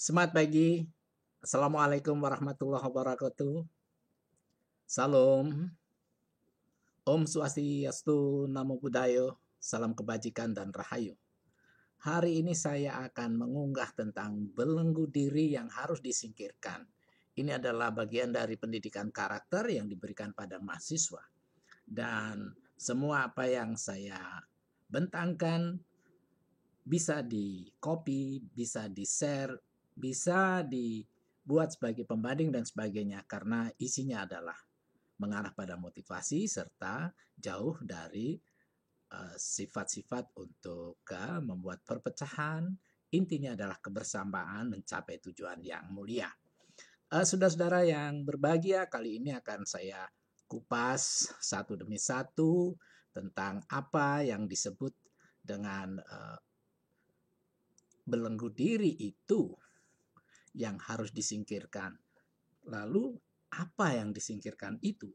Semangat pagi. Assalamualaikum warahmatullahi wabarakatuh. Salam. Om Swastiastu, Namo Buddhaya, salam kebajikan dan rahayu. Hari ini saya akan mengunggah tentang belenggu diri yang harus disingkirkan. Ini adalah bagian dari pendidikan karakter yang diberikan pada mahasiswa. Dan semua apa yang saya bentangkan bisa di-copy, bisa di-share, bisa dibuat sebagai pembanding dan sebagainya karena isinya adalah mengarah pada motivasi serta jauh dari sifat-sifat untuk membuat perpecahan. Intinya adalah kebersamaan mencapai tujuan yang mulia. Saudara-saudara yang berbahagia, kali ini akan saya kupas satu demi satu tentang apa yang disebut dengan belenggu diri itu yang harus disingkirkan. Lalu apa yang disingkirkan itu?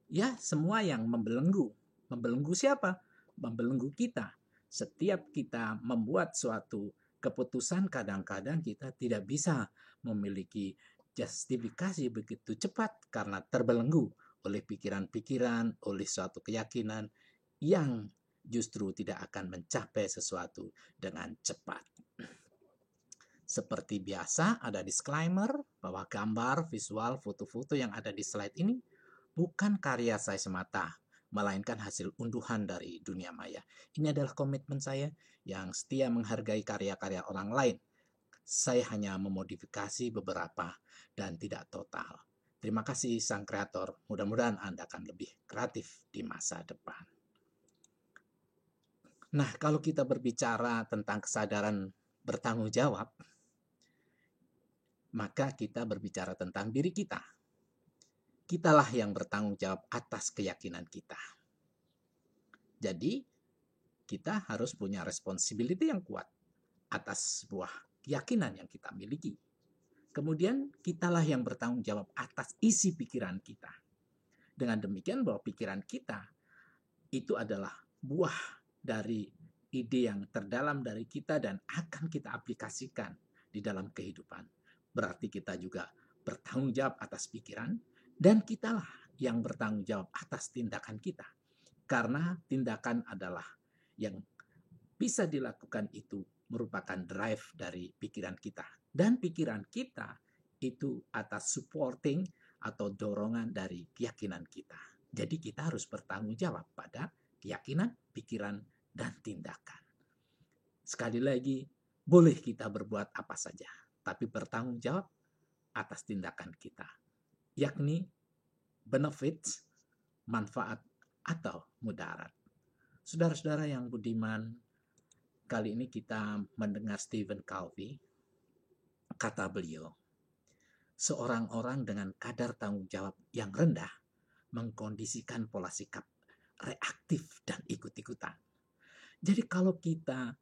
Ya, semua yang membelenggu. Membelenggu siapa? Membelenggu kita. Setiap kita membuat suatu keputusan, kadang-kadang kita tidak bisa memiliki justifikasi begitu cepat karena terbelenggu oleh pikiran-pikiran, oleh suatu keyakinan yang justru tidak akan mencapai sesuatu dengan cepat. Seperti biasa, ada disclaimer bahwa gambar, visual, foto-foto yang ada di slide ini bukan karya saya semata, melainkan hasil unduhan dari dunia maya. Ini adalah komitmen saya yang setia menghargai karya-karya orang lain. Saya hanya memodifikasi beberapa dan tidak total. Terima kasih sang kreator, mudah-mudahan Anda akan lebih kreatif di masa depan. Nah, kalau kita berbicara tentang kesadaran bertanggung jawab, maka kita berbicara tentang diri kita. Kitalah yang bertanggung jawab atas keyakinan kita. Jadi, kita harus punya responsibility yang kuat atas sebuah keyakinan yang kita miliki. Kemudian, kitalah yang bertanggung jawab atas isi pikiran kita. Dengan demikian bahwa pikiran kita itu adalah buah dari ide yang terdalam dari kita dan akan kita aplikasikan di dalam kehidupan. Berarti kita juga bertanggung jawab atas pikiran dan kitalah yang bertanggung jawab atas tindakan kita. Karena tindakan adalah yang bisa dilakukan itu merupakan drive dari pikiran kita. Dan pikiran kita itu atas supporting atau dorongan dari keyakinan kita. Jadi kita harus bertanggung jawab pada keyakinan, pikiran, dan tindakan. Sekali lagi, boleh kita berbuat apa saja, tapi bertanggung jawab atas tindakan kita, yakni benefits, manfaat, atau mudarat. Saudara-saudara yang budiman, kali ini kita mendengar Stephen Covey. Kata beliau, seorang orang dengan kadar tanggung jawab yang rendah mengkondisikan pola sikap reaktif dan ikut-ikutan. Jadi kalau kita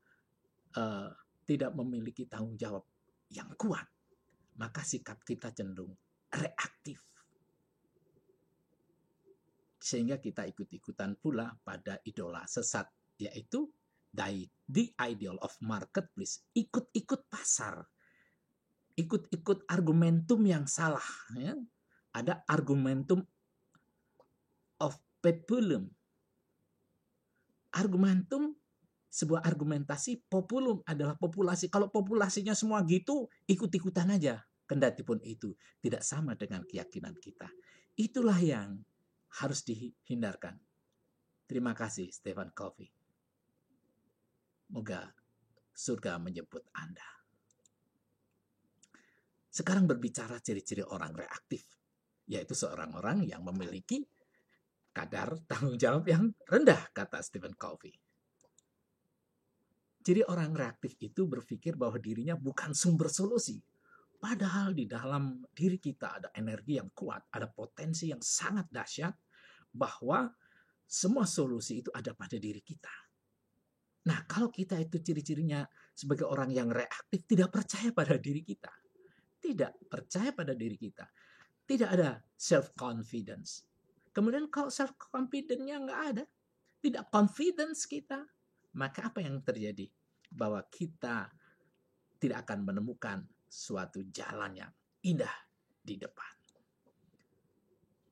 tidak memiliki tanggung jawab yang kuat, maka sikap kita cenderung reaktif. Sehingga kita ikut-ikutan pula pada idola sesat, yaitu the ideal of marketplace, ikut-ikut pasar, ikut-ikut argumentum yang salah. Ya. Ada argumentum of populum. Argumentum, sebuah argumentasi, populum adalah populasi. Kalau populasinya semua gitu, ikut-ikutan aja. Kendati pun itu tidak sama dengan keyakinan kita. Itulah yang harus dihindarkan. Terima kasih, Stephen Covey. Moga surga menjemput Anda. Sekarang berbicara ciri-ciri orang reaktif, yaitu seorang orang yang memiliki kadar tanggung jawab yang rendah, kata Stephen Covey. Jadi orang reaktif itu berpikir bahwa dirinya bukan sumber solusi. Padahal di dalam diri kita ada energi yang kuat, ada potensi yang sangat dahsyat, bahwa semua solusi itu ada pada diri kita. Nah, kalau kita itu ciri-cirinya sebagai orang yang reaktif, tidak percaya pada diri kita. Tidak percaya pada diri kita. Tidak ada self-confidence. Kemudian kalau self-confidence-nya nggak ada, tidak confidence kita, maka apa yang terjadi? Bahwa kita tidak akan menemukan suatu jalan yang indah di depan.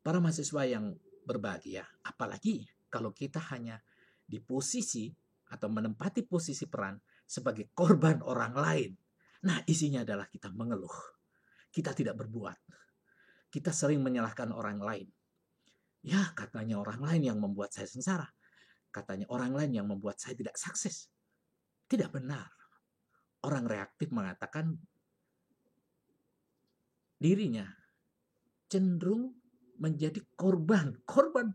Para mahasiswa yang berbahagia, apalagi kalau kita hanya di posisi atau menempati posisi peran sebagai korban orang lain. Nah, isinya adalah kita mengeluh. Kita tidak berbuat. Kita sering menyalahkan orang lain. Ya, katanya orang lain yang membuat saya sengsara. Katanya orang lain yang membuat saya tidak sukses. Tidak benar. Orang reaktif mengatakan dirinya cenderung menjadi korban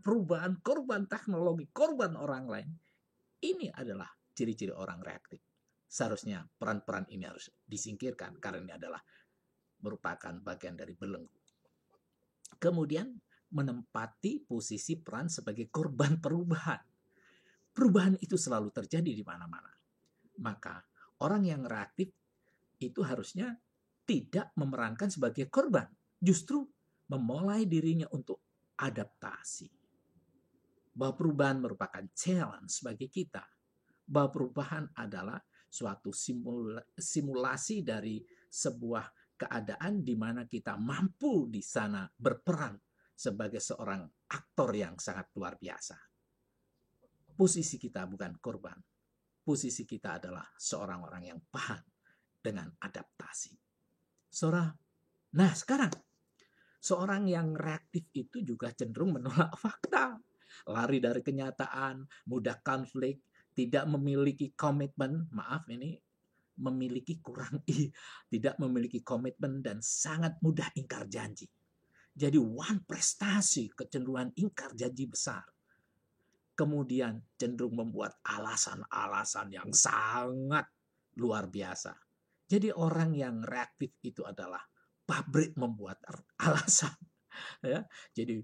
perubahan, korban teknologi, korban orang lain. Ini adalah ciri-ciri orang reaktif. Seharusnya peran-peran ini harus disingkirkan karena ini adalah merupakan bagian dari belenggu. Kemudian menempati posisi peran sebagai korban perubahan. Perubahan itu selalu terjadi di mana-mana. Maka orang yang reaktif itu harusnya tidak memerankan sebagai korban. Justru memulai dirinya untuk adaptasi. Bahwa perubahan merupakan challenge bagi kita. Bahwa perubahan adalah suatu simulasi dari sebuah keadaan di mana kita mampu di sana berperan sebagai seorang aktor yang sangat luar biasa. Posisi kita bukan korban. Posisi kita adalah seorang orang yang paham dengan adaptasi. Nah sekarang, seorang yang reaktif itu juga cenderung menolak fakta. Lari dari kenyataan, mudah konflik, tidak memiliki komitmen. Maaf ini tidak memiliki komitmen dan sangat mudah ingkar janji. Jadi prestasi, kecenderungan ingkar janji besar. Kemudian cenderung membuat alasan-alasan yang sangat luar biasa. Jadi orang yang reaktif itu adalah pabrik membuat alasan. Ya, jadi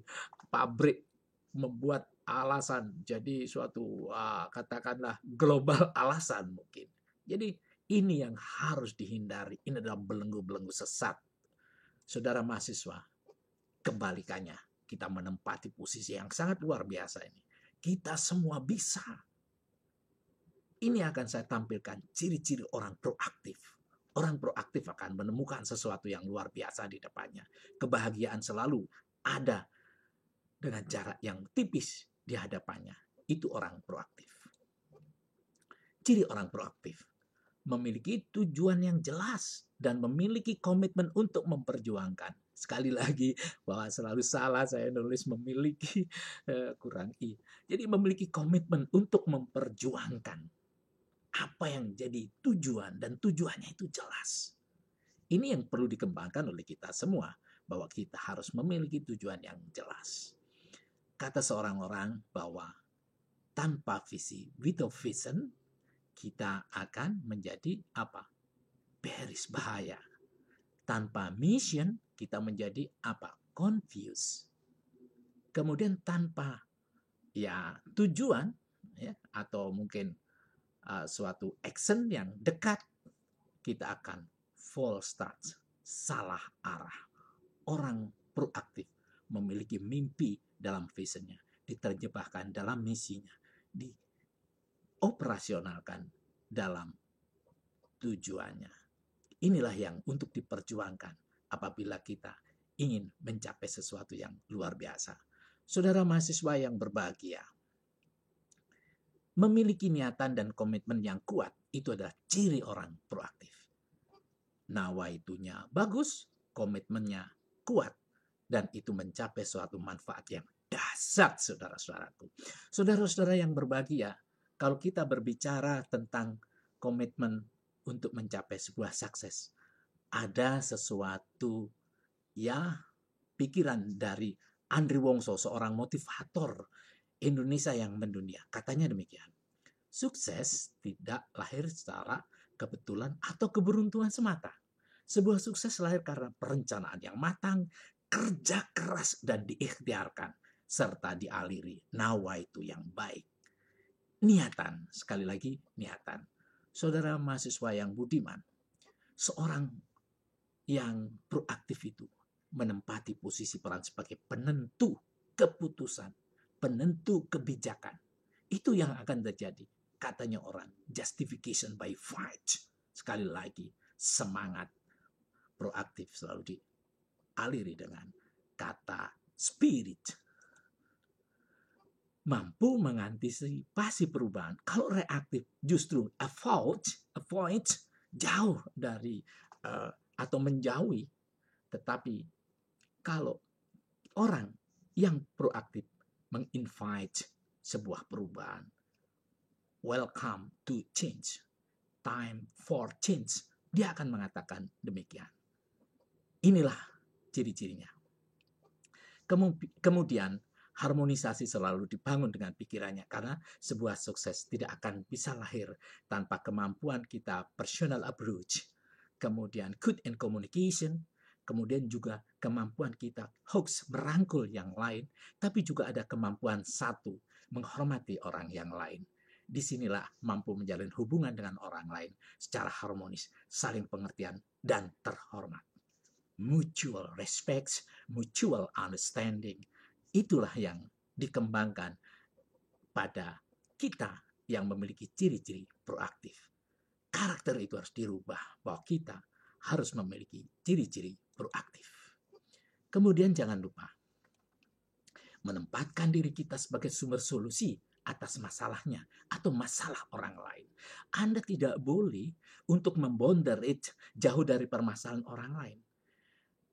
pabrik membuat alasan. Jadi suatu katakanlah global alasan mungkin. Jadi ini yang harus dihindari. Ini adalah belenggu-belenggu sesat. Saudara mahasiswa, kebalikannya kita menempati posisi yang sangat luar biasa ini. Kita semua bisa. Ini akan saya tampilkan ciri-ciri orang proaktif. Orang proaktif akan menemukan sesuatu yang luar biasa di depannya. Kebahagiaan selalu ada dengan jarak yang tipis di hadapannya. Itu orang proaktif. Ciri orang proaktif. Memiliki tujuan yang jelas dan memiliki komitmen untuk memperjuangkan. Sekali lagi bahwa selalu salah saya nulis memiliki kurang i. Jadi memiliki komitmen untuk memperjuangkan apa yang jadi tujuan dan tujuannya itu jelas. Ini yang perlu dikembangkan oleh kita semua bahwa kita harus memiliki tujuan yang jelas. Kata seorang orang bahwa tanpa visi, without vision, kita akan menjadi apa? Beris, bahaya. Tanpa mission, kita menjadi apa? Confused. Kemudian tanpa tujuan atau mungkin suatu action yang dekat, kita akan false start, salah arah. Orang proaktif memiliki mimpi dalam visionnya, diterjemahkan dalam misinya, dioperasionalkan dalam tujuannya. Inilah yang untuk diperjuangkan apabila kita ingin mencapai sesuatu yang luar biasa. Saudara mahasiswa yang berbahagia, memiliki niatan dan komitmen yang kuat itu adalah ciri orang proaktif. Nawaitunya bagus, komitmennya kuat, dan itu mencapai suatu manfaat yang dahsyat, saudara-saudaraku. Saudara-saudara yang berbahagia, kalau kita berbicara tentang komitmen untuk mencapai sebuah sukses, ada sesuatu pikiran dari Andri Wongso, seorang motivator Indonesia yang mendunia. Katanya demikian, sukses tidak lahir secara kebetulan atau keberuntungan semata. Sebuah sukses lahir karena perencanaan yang matang, kerja keras dan diikhtiarkan, serta dialiri nawaitu yang baik. Niatan, sekali lagi niatan. Saudara mahasiswa yang budiman, seorang yang proaktif itu menempati posisi peran sebagai penentu keputusan, penentu kebijakan. Itu yang akan terjadi. Katanya orang, justification by fight. Sekali lagi, semangat proaktif selalu dialiri dengan kata spirit. Mampu mengantisipasi perubahan. Kalau reaktif justru avoid, jauh dari atau menjauhi. Tetapi kalau orang yang proaktif menginvite sebuah perubahan, welcome to change, time for change, dia akan mengatakan demikian. Inilah ciri-cirinya. Kemudian harmonisasi selalu dibangun dengan pikirannya, karena sebuah sukses tidak akan bisa lahir tanpa kemampuan kita personal approach, kemudian good in communication, kemudian juga kemampuan kita hoax merangkul yang lain, tapi juga ada kemampuan satu, menghormati orang yang lain. Disinilah mampu menjalin hubungan dengan orang lain secara harmonis, saling pengertian, dan terhormat. Mutual respect, mutual understanding, itulah yang dikembangkan pada kita yang memiliki ciri-ciri proaktif. Karakter itu harus dirubah, bahwa kita harus memiliki ciri-ciri proaktif. Kemudian jangan lupa menempatkan diri kita sebagai sumber solusi atas masalahnya atau masalah orang lain. Anda tidak boleh untuk membonderit jauh dari permasalahan orang lain.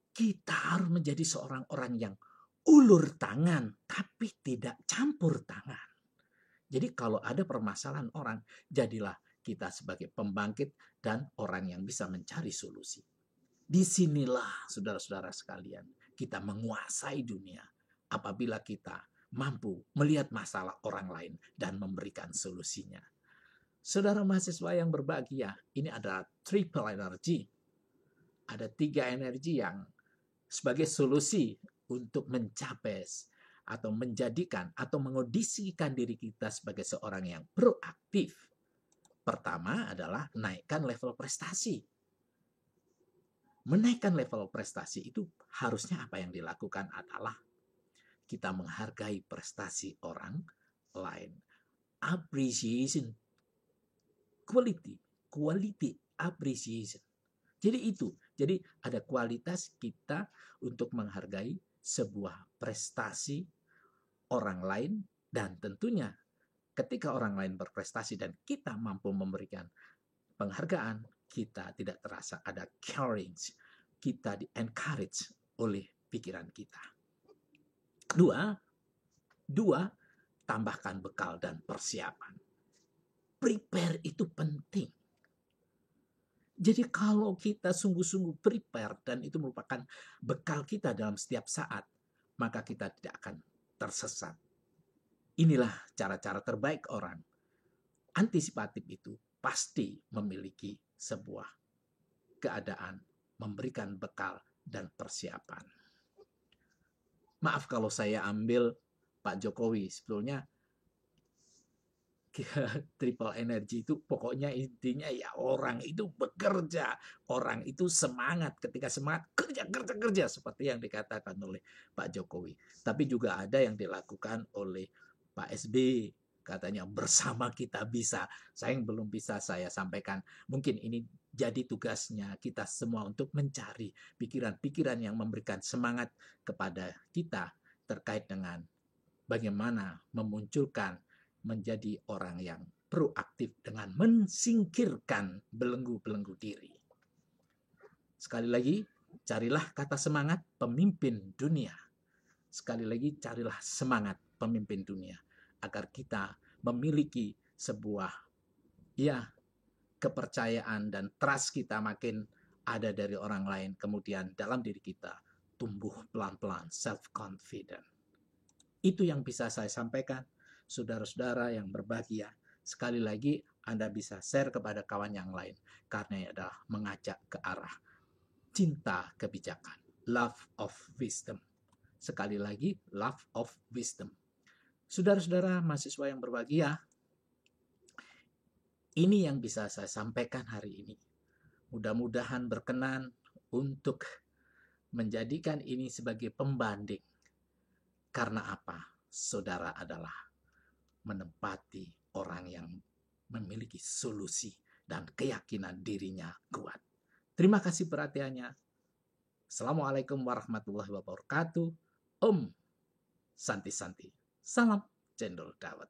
Kita harus menjadi seorang orang yang ulur tangan, tapi tidak campur tangan. Jadi kalau ada permasalahan orang, jadilah kita sebagai pembangkit dan orang yang bisa mencari solusi. Disinilah, saudara-saudara sekalian, kita menguasai dunia apabila kita mampu melihat masalah orang lain dan memberikan solusinya. Saudara mahasiswa yang berbahagia, ini adalah triple energy. Ada 3 energi yang sebagai solusi untuk mencapai atau menjadikan atau mengondisikan diri kita sebagai seorang yang proaktif. Pertama adalah naikkan level prestasi. Menaikkan level prestasi itu harusnya apa yang dilakukan adalah kita menghargai prestasi orang lain. Appreciation, quality appreciation. Jadi ada kualitas kita untuk menghargai sebuah prestasi orang lain, dan tentunya ketika orang lain berprestasi dan kita mampu memberikan penghargaan, kita tidak terasa ada caring, kita di-encourage oleh pikiran kita. Dua, tambahkan bekal dan persiapan. Prepare itu penting. Jadi kalau kita sungguh-sungguh prepare dan itu merupakan bekal kita dalam setiap saat, maka kita tidak akan tersesat. Inilah cara-cara terbaik orang. Antisipatif itu pasti memiliki sebuah keadaan, memberikan bekal dan persiapan. Maaf kalau saya ambil Pak Jokowi, sebetulnya triple energy itu pokoknya intinya ya orang itu bekerja, orang itu semangat, ketika semangat kerja seperti yang dikatakan oleh Pak Jokowi. Tapi juga ada yang dilakukan oleh Pak SB, katanya bersama kita bisa. Saya yang belum bisa saya sampaikan, mungkin ini jadi tugasnya kita semua untuk mencari pikiran-pikiran yang memberikan semangat kepada kita terkait dengan bagaimana memunculkan menjadi orang yang proaktif dengan mensingkirkan belenggu-belenggu diri. Sekali lagi, carilah kata semangat pemimpin dunia. Sekali lagi, carilah semangat pemimpin dunia agar kita memiliki sebuah kepercayaan dan trust kita makin ada dari orang lain, kemudian dalam diri kita tumbuh pelan-pelan self-confident. Itu yang bisa saya sampaikan, saudara-saudara yang berbahagia. Sekali lagi, Anda bisa share kepada kawan yang lain, karena ini adalah mengajak ke arah cinta kebijakan, love of wisdom. Sekali lagi, love of wisdom. Saudara-saudara mahasiswa yang berbahagia, ini yang bisa saya sampaikan hari ini. Mudah-mudahan berkenan untuk menjadikan ini sebagai pembanding. Karena apa? Saudara adalah menempati orang yang memiliki solusi dan keyakinan dirinya kuat. Terima kasih perhatiannya. Assalamualaikum warahmatullahi wabarakatuh. Om Santi Santi. Salam Cendol Dawet.